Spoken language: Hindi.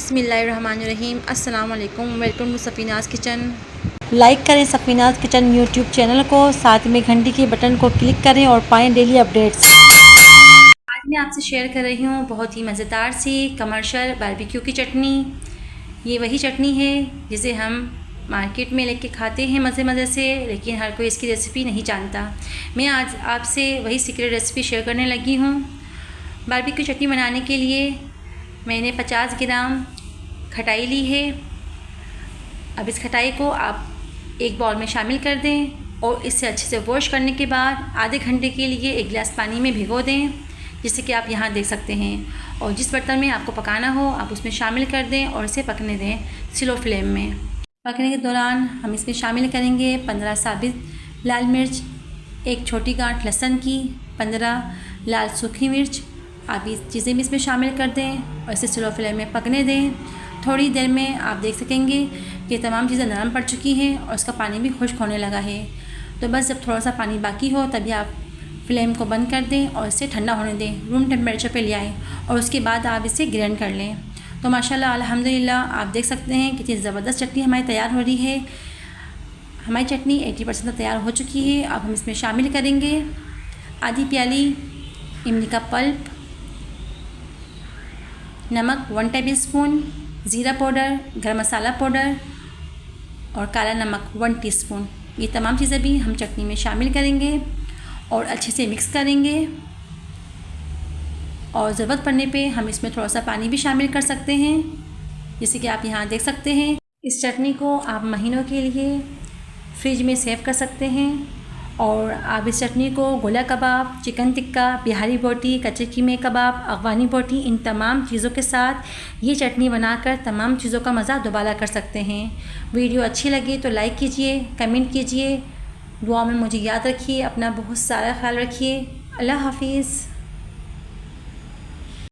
बिस्मिल्लाहिर्रहमानिर्रहीम। अस्सलाम वालेकुम। Welcome to Safinaz kitchen. Like करें सफ़ीनाज़ किचन यूट्यूब चैनल को, साथ में घंटी के बटन को क्लिक करें और पाएँ डेली अपडेट्स। आज मैं आपसे शेयर कर रही हूँ बहुत ही मज़ेदार सी कमर्शियल बारबेक्यू की चटनी। ये वही चटनी है जिसे हम मार्केट में लेके खाते हैं मज़े मज़े से, लेकिन हर कोई इसकी रेसिपी नहीं जानता। मैं आज आपसे वही सीक्रेट रेसिपी शेयर करने लगी हूँ। बारबेक्यू चटनी बनाने के लिए मैंने 50 ग्राम खटाई ली है। अब इस खटाई को आप एक बाउल में शामिल कर दें और इसे अच्छे से वॉश करने के बाद आधे घंटे के लिए एक गिलास पानी में भिगो दें, जिससे कि आप यहाँ देख सकते हैं। और जिस बर्तन में आपको पकाना हो आप उसमें शामिल कर दें और इसे पकने दें स्लो फ्लेम में। पकने के दौरान हम इसमें शामिल करेंगे 15 साबित लाल मिर्च, एक छोटी गांठ लहसुन की, 15 लाल सूखी मिर्च। आप ये चीज़ें भी इसमें शामिल कर दें और इसे स्लो फ्लेम में पकने दें। थोड़ी देर में आप देख सकेंगे कि तमाम चीज़ें नरम पड़ चुकी हैं और इसका पानी भी खुश्क होने लगा है। तो बस जब थोड़ा सा पानी बाकी हो तभी आप फ्लेम को बंद कर दें और इसे ठंडा होने दें, रूम टेम्परेचर पे ले आएँ और उसके बाद आप इसे ग्राइंड कर लें। तो माशाल्लाह अल्हम्दुलिल्लाह आप देख सकते हैं कितनी ज़बरदस्त चटनी हमारी तैयार हो रही है। हमारी चटनी 80% तैयार हो चुकी है। अब हम इसमें शामिल करेंगे आधी प्याली इमली का पल्प, नमक 1 टेबलस्पून, ज़ीरा पाउडर, गरम मसाला पाउडर और काला नमक 1 टीस्पून। ये तमाम चीज़ें भी हम चटनी में शामिल करेंगे और अच्छे से मिक्स करेंगे। और ज़रूरत पड़ने पे हम इसमें थोड़ा सा पानी भी शामिल कर सकते हैं, जैसे कि आप यहाँ देख सकते हैं। इस चटनी को आप महीनों के लिए फ्रिज में सेव कर सकते हैं। और आप इस चटनी को गोला कबाब, चिकन टिक्का, बिहारी बोटी, कच्चे कीमे कबाब, अफ़गानी बोटी, इन तमाम चीज़ों के साथ ये चटनी बनाकर तमाम चीज़ों का मज़ा दोबारा कर सकते हैं। वीडियो अच्छी लगी तो लाइक कीजिए, कमेंट कीजिए, दुआ में मुझे याद रखिए। अपना बहुत सारा ख्याल रखिए। अल्लाह हाफिज़।